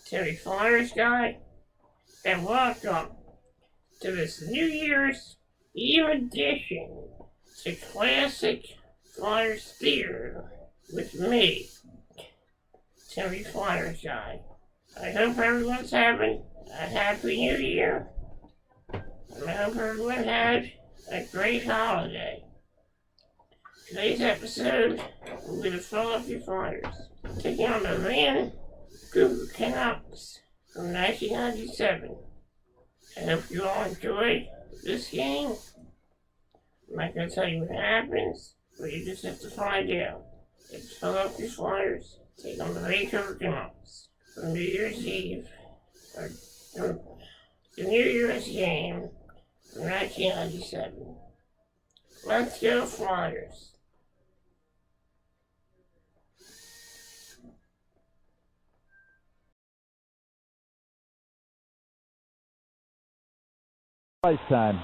Timmy Flyersguy, and welcome to this New Year's Eve edition to Classic Flyers Theater with me, Timmy Flyersguy. I hope everyone's having a happy New Year. I hope everyone had a great holiday. Today's episode will be the Philadelphia Flyers taking on the Flyers Cannucks from 1997. I hope you all enjoy this game. I'm not going to tell you what happens, but you just have to find out. It's Philadelphia Flyers take on the Flyers Cannucks from New Year's Eve, or the New Year's game from 1997. Let's go Flyers. Time.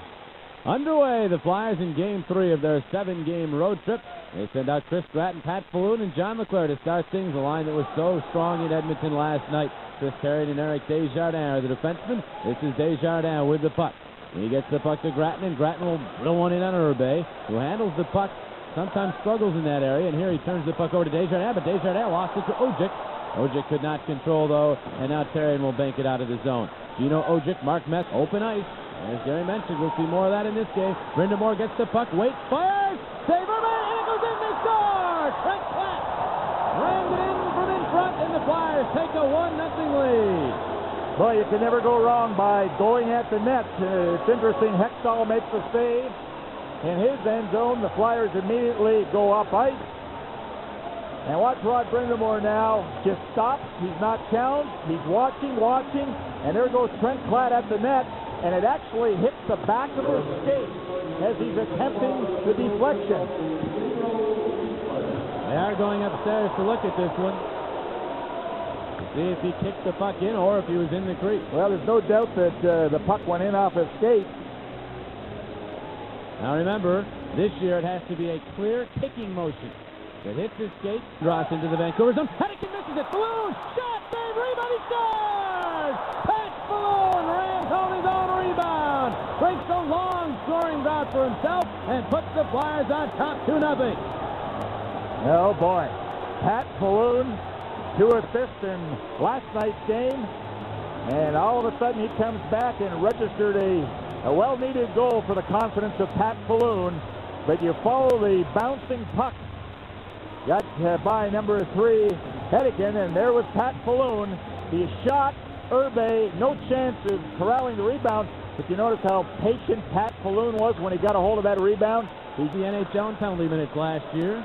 Underway, the Flyers in Game 3 of their 7-game road trip. They send out Chris Gratton, Pat Falloon, and John LeClair to start things. A line that was so strong in Edmonton last night. Chris Terry and Eric Desjardins are the defensemen. This is Desjardins with the puck. He gets the puck to Gratton, and Gratton will drill one in on Urbe, who handles the puck, sometimes struggles in that area, and here he turns the puck over to Desjardins, but Desjardins lost it to Ojic. Ojic could not control, though, and now Terry will bank it out of the zone. Gino Ojic, Mark Mess, open ice. As Gary mentioned, we'll see more of that in this game. Brindamore gets the puck, waits, fires, save Urbe, and it goes in, they score! Trent Platt rammed it in from in front, and the Flyers take a 1-0 lead. Boy, you can never go wrong by going at the net. It's interesting, Hextall makes the save. In his end zone, the Flyers immediately go up ice. And watch Rod Brindamore now just stops. He's not challenged. He's watching, and there goes Trent Platt at the net. And it actually hits the back of his skate as he's attempting the deflection. They are going upstairs to look at this one, to see if he kicked the puck in or if he was in the crease. Well, there's no doubt that the puck went in off his skate. Now remember, this year it has to be a clear kicking motion that hits his skate, drops into the Vancouver zone. Hennigan misses it. Falloon, shot, save, rebound, he scores! Pat Falloon rams home his own rebound, breaks a long scoring drought for himself, and puts the Flyers on top 2-0. Oh boy, Pat Falloon, 2 assists in last night's game, and all of a sudden he comes back and registered a well-needed goal for the confidence of Pat Falloon. But you follow the bouncing puck, got by number 3, Hennigan, and there was Pat Falloon. He shot Urbe, no chance of corralling the rebound, but you notice how patient Pat Falloon was when he got a hold of that rebound. He's the NHL in penalty minutes last year.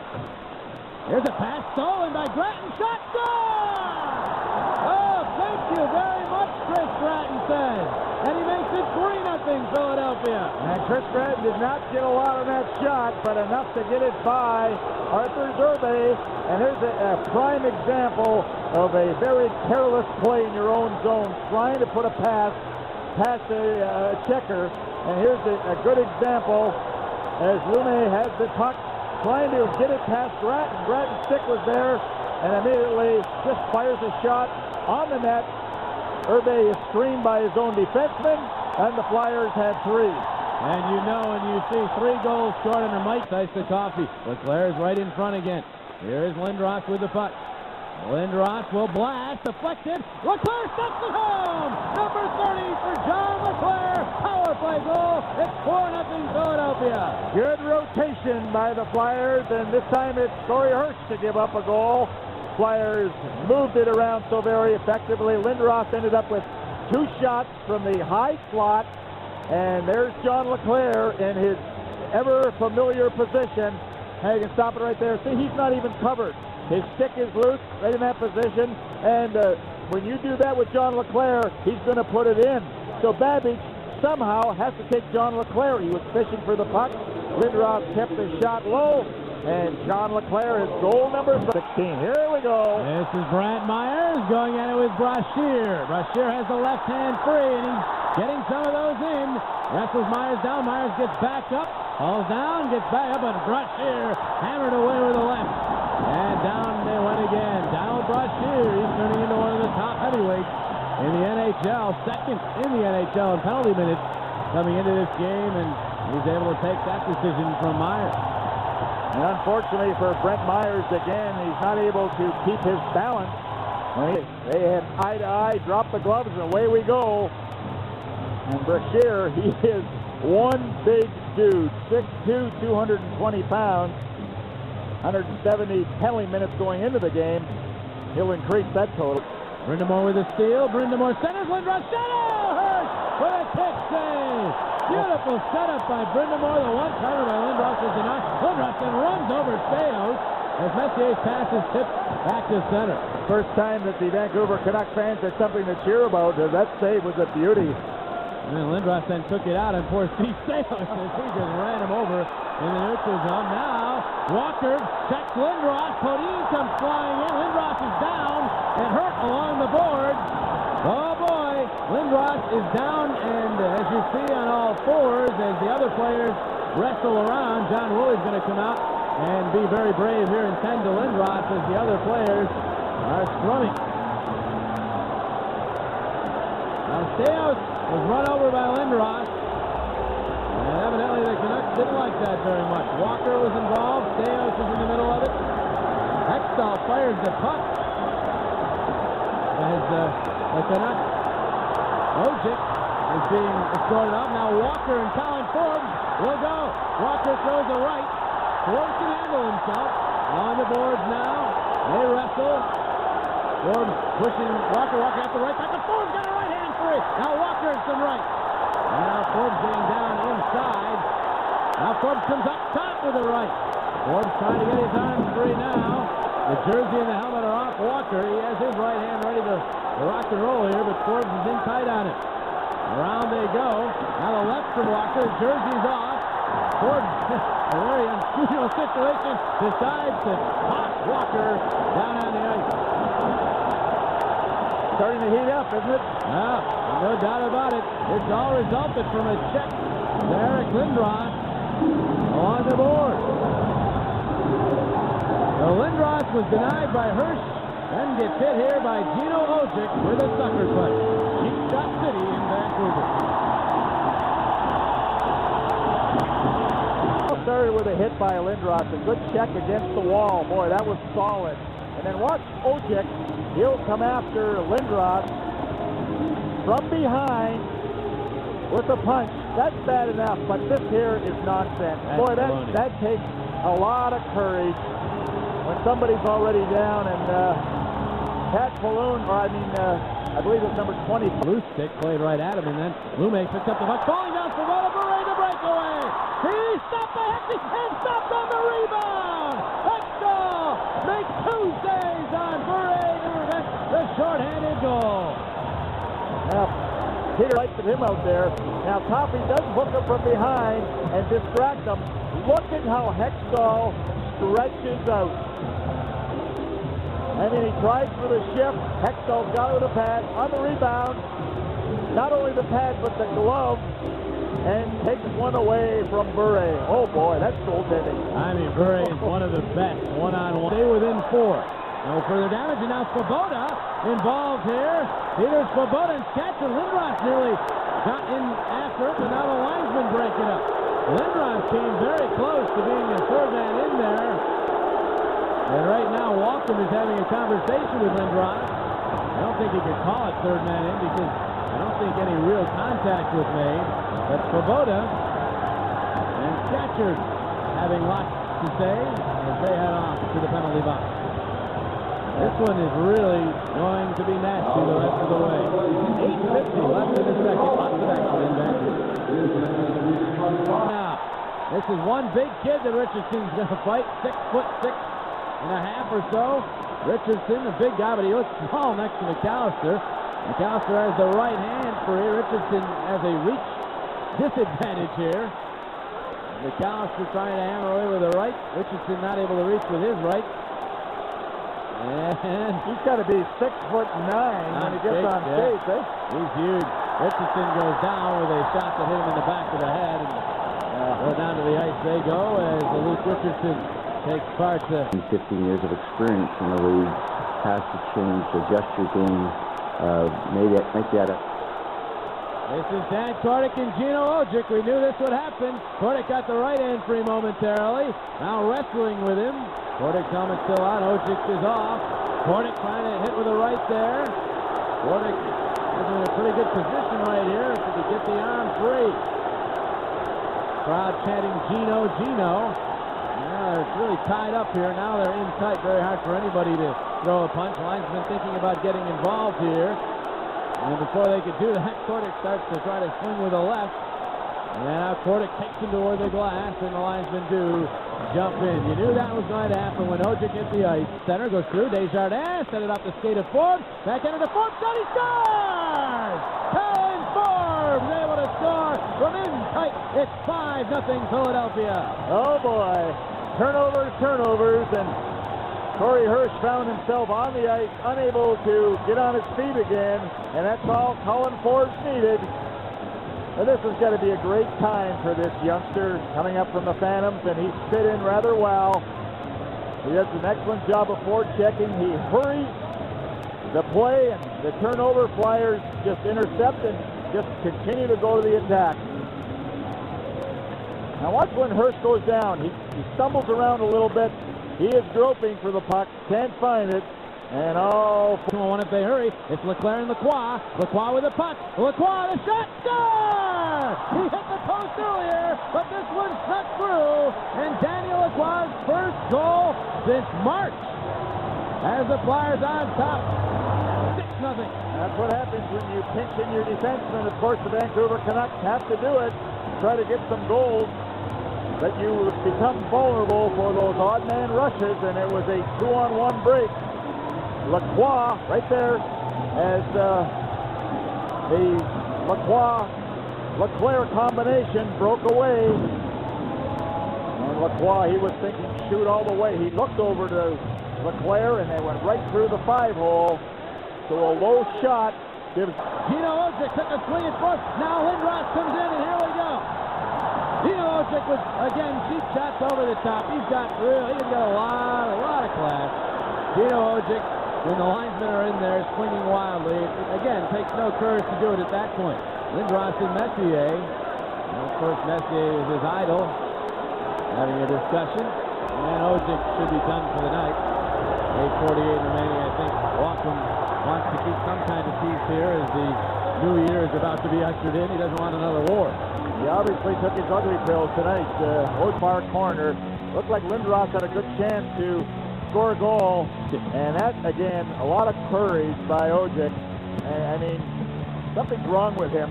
Here's a pass stolen by Gratton, shot, score! Oh, thank you very much, Chris Gratton says. And he makes it 3-0 Philadelphia. And Chris Gratton did not get a lot on that shot, but enough to get it by Arthur Urbe. And here's a prime example of a very careless play in your own zone, trying to put a pass past a checker. And here's a good example as Lume has the puck, trying to get it past Gratton. Gratton's stick was there, and immediately just fires a shot on the net. Urbe is screened by his own defenseman, and the Flyers had 3. And you know when you see 3 goals scored under Mike Ice the coffee. Leclair is right in front again. Here is Lindros with the puck. Lindros will blast, deflected. Leclair steps it home! Number 30 for John Leclair. Power play goal. It's 4-0 Philadelphia. Good rotation by the Flyers, and this time it's Corey Hirsch to give up a goal. Flyers moved it around so very effectively. Lindros ended up with 2 shots from the high slot, and there's John Leclair in his ever familiar position. Hey, you can stop it right there. See, he's not even covered. His stick is loose, right in that position, and when you do that with John Leclair, he's going to put it in. So Babbage somehow has to take John Leclair. He was fishing for the puck. Lindros kept the shot low, and John Leclair is goal number 16. Here we go. This is Brant Myers going at it with Brashear. Brashear has the left hand free, and he's getting some of those in. Wrestles Myers down. Myers gets back up, falls down, gets back up, and Brashear hammered away with the left. And down they went again. Down Brashear. He's turning into one of the top heavyweights in the NHL, second in the NHL in penalty minutes coming into this game, and he's able to take that decision from Myers. And unfortunately for Brent Myers, again, he's not able to keep his balance. They had eye to eye, drop the gloves, and away we go. And Brashear, he is one big dude, 6'2", 220 pounds, 170 penalty minutes going into the game. He'll increase that total. Brindamore with a steal. Brindamore centers. Lindros shot. Oh, Hurst with a kick save. Beautiful setup by Brindamore. The one-timer by Lindros is denied. Lindros then runs over Staios as Messier's pass is tipped back to center. First time that the Vancouver Canucks fans had something to cheer about. That save was a beauty. And then Lindros then took it out, and poor Steve Staios as he just ran him over in the neutral zone. Now Walker checks Lindros. Podine comes flying in. Lindros is down and hurt along the board. Oh boy, Lindros is down, and as you see on all fours, as the other players wrestle around, John Woolley's going to come out and be very brave here and tend to Lindros as the other players are scrumming. Now Staios was run over by Lindros, and evidently the Canucks didn't like that very much. Walker was involved. Staios is in the middle of it. Hextall fires the puck as the Canucks. Ojic is being escorted up. Now Walker and Colin Forbes will go. Walker throws a right. Forbes can handle himself. On the boards now. They wrestle. Forbes pushing Walker. Walker at the right back, but Forbes got a right hand free. Now Walker and some right. Now Forbes getting down inside. Now Forbes comes up top with a right. Forbes trying to get his arms free now. The jersey and the helmet are off Walker. He has his right hand ready to rock and roll here, but Forbes is in tight on it. Around they go. Now the left from Walker. Jersey's off. Forbes, a very unusual situation, decides to toss Walker down on the ice. Starting to heat up, isn't it? No doubt about it. It's all resulted from a check to Eric Lindros on the board. So Lindros was denied by Hurst, then gets hit here by Gino Ojic with a sucker punch. Cheap Shot City in Vancouver. Started with a hit by Lindros, a good check against the wall. Boy, that was solid. And then watch Ojic. He'll come after Lindros from behind with a punch. That's bad enough, but this here is nonsense. Boy, that takes a lot of courage when somebody's already down. And Pat Falloon, I believe it's number 20. Blue stick played right at him, and then Lume picks up the puck, falling down for Bure, the breakaway. He's stopped by Hexy and stopped on the rebound. Hextall makes two saves on Bure to prevent the shorthanded goal. Now, Peter likes him out there. Now, Toffee does hook him from behind and distract him. Look at how Hextall stretches out. I mean, he tries for the shift. Hextall's got it with a pad on the rebound. Not only the pad, but the glove. And takes one away from Bure. Oh boy, that's goaltending. I mean, Bure is one of the best one-on-one. Stay within four. No further damage, and now Svoboda involved here. Either Svoboda and Skatcher. Lindros nearly got in after it, but now the linesman break it up. Lindros came very close to being the third man in there. And right now, Walton is having a conversation with Lindros. I don't think he could call it third man in because I don't think any real contact was made. But Svoboda and Skatcher having lots to say as they head off to the penalty box. This one is really going to be nasty the rest of the way. 8:50 left in the second. Lots of action in Vancouver. Now, this is one big kid that Richardson's going to fight. 6'6.5" or so. Richardson, a big guy, but he looks small next to McAllister. McAllister has the right hand for here. Richardson has a reach disadvantage here. McAllister trying to hammer away with the right. Richardson not able to reach with his right. And he's got to be 6'9" when he gets on skates, eh? He's huge. Richardson goes down with a shot that hit him in the back of the head. And down to the ice they go as Luke Richardson takes part. 15 years of experience in the league has to change the gesture game maybe out of. This is Dan Kordic and Gino Ojic. We knew this would happen. Kordic got the right hand free momentarily. Now wrestling with him. Kordic's helmet still on. Ojic is off. Kordic trying to hit with a right there. Kordic is in a pretty good position right here to get the arm free. Crowd chanting Gino, Gino. Now it's really tied up here. Now they're in tight. Very hard for anybody to throw a punch. Linesman thinking about getting involved here. And before they could do that, Kordic starts to try to swing with the left. And now Kordic takes him toward the glass, and the linesmen do jump in. You knew that was going to happen when Ojic hit the ice. Center goes through. Desjardins set it up the skate of Forbes. Back into the Forbes shot. He scores! Colin Forbes able to score from in tight. It's 5-0 Philadelphia. Oh boy. Turnovers, and Corey Hirsch found himself on the ice, unable to get on his feet again, and that's all Colin Forbes needed. And this has got to be a great time for this youngster coming up from the Phantoms, and he's fit in rather well. He does an excellent job of forechecking. He hurries the play, and the turnover. Flyers just intercept and just continue to go to the attack. Now watch when Hirsch goes down. He stumbles around a little bit. He is groping for the puck, can't find it, and oh... 2-on-1 if they hurry. It's Leclerc and Lacroix. Lacroix with the puck. Lacroix, the shot, score! He hit the post earlier, but this one snuck through, and Daniel Lacroix's first goal since March as the Flyers on top. 6-0. That's what happens when you pinch in your defenseman. Of course, the Vancouver Canucks have to do it, try to get some goals. That you become vulnerable for those odd man rushes, and it was a 2-on-1 break. Lacroix right there as the Lacroix-Leclerc combination broke away. And Lacroix, he was thinking shoot all the way. He looked over to Leclerc, and they went right through the 5-hole. So a low shot gives... Gino Ojic took a swing at first. Now Lindros comes in, and here we go. Gino Ojic was, again, cheap shots over the top. He's got a lot of class. Gino Ojic, when the linesmen are in there swinging wildly, again, takes no courage to do it at that point. Lindros and Messier. And of course, Messier is his idol, having a discussion. And Ojic should be done for the night. 8:48 remaining. I think Walken wants to keep some kind of peace here as the new year is about to be ushered in. He doesn't want another war. He obviously took his ugly pills tonight. Far corner. Looked like Lindros had a good chance to score a goal. And that, again, a lot of courage by Ojic. I mean, something's wrong with him.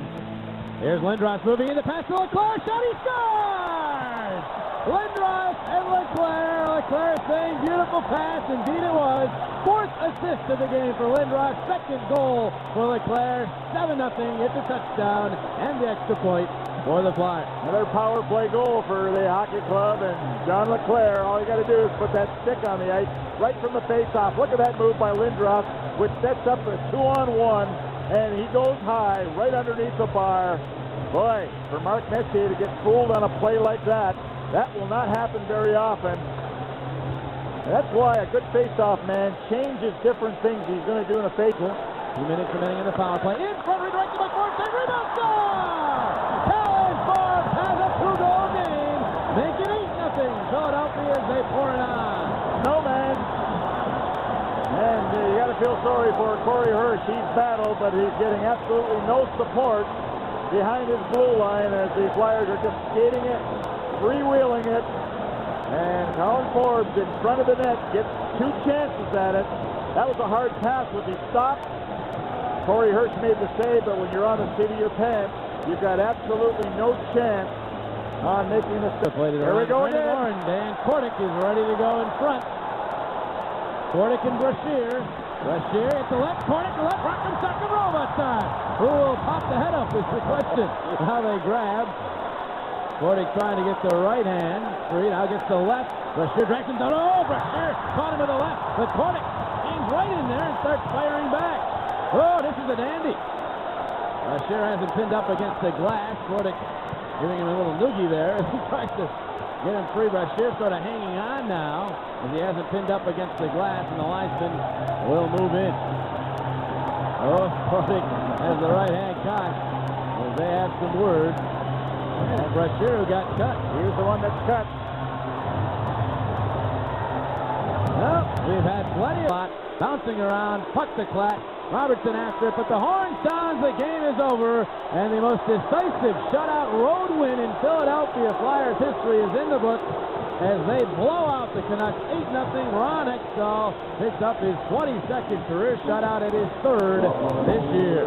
Here's Lindros moving in the pass to Leclerc. Shot, he scores! Lindros and Leclerc. Leclerc saying beautiful pass. Indeed it was. Fourth assist of the game for Lindros. Second goal for Leclerc. 7-0. It's a touchdown and the extra point for the Flyers. Another power play goal for the hockey club, and John Leclerc, all you got to do is put that stick on the ice right from the face-off. Look at that move by Lindros, which sets up a 2-on-1, and he goes high right underneath the bar. Boy, for Mark Messier to get fooled on a play like that will not happen very often. And that's why a good face-off man changes different things he's going to do in a face-off. 2 minutes remaining in the power play. In front, redirected by Forbes. Rebound score! Colin Forbes has a 2-goal game, making 8-0 Philadelphia as they pour it on. No man. And you got to feel sorry for Corey Hirsch. He's battled, but he's getting absolutely no support behind his blue line as the Flyers are just skating it, freewheeling it. And Colin Forbes in front of the net gets 2 chances at it. That was a hard pass. Was he stopped? Corey Hirsch made the save, but when you're on the seat of your pants, you've got absolutely no chance on making the save. Here we go again. Dan Kordic is ready to go in front. Kordic and Brashear. Brashear at the left. Kordic to left. Rockman second robot time. Who will pop the head up is the question. How they grab. Kordic trying to get the right hand free. Now gets the left. Brashear drags him down. Oh, Brashear caught him with the left. But Kordic hangs right in there and starts firing back. Oh, this is a dandy. Brashear has him pinned up against the glass. Kordic giving him a little noogie there. He tries to get him free. Brashear sort of hanging on now as he has it pinned up against the glass, and the linesman will move in. Oh, Portik has the right hand cock. As they have some words. And Brashear got cut. He was the one that's cut. Well, we've had plenty of bouncing around, puck to Klatt. Robertson after it, but the horn sounds, the game is over, and the most decisive shutout road win in Philadelphia Flyers history is in the books as they blow out the Canucks 8-0. Ron Hextall picks up his 22nd career shutout and his third this year.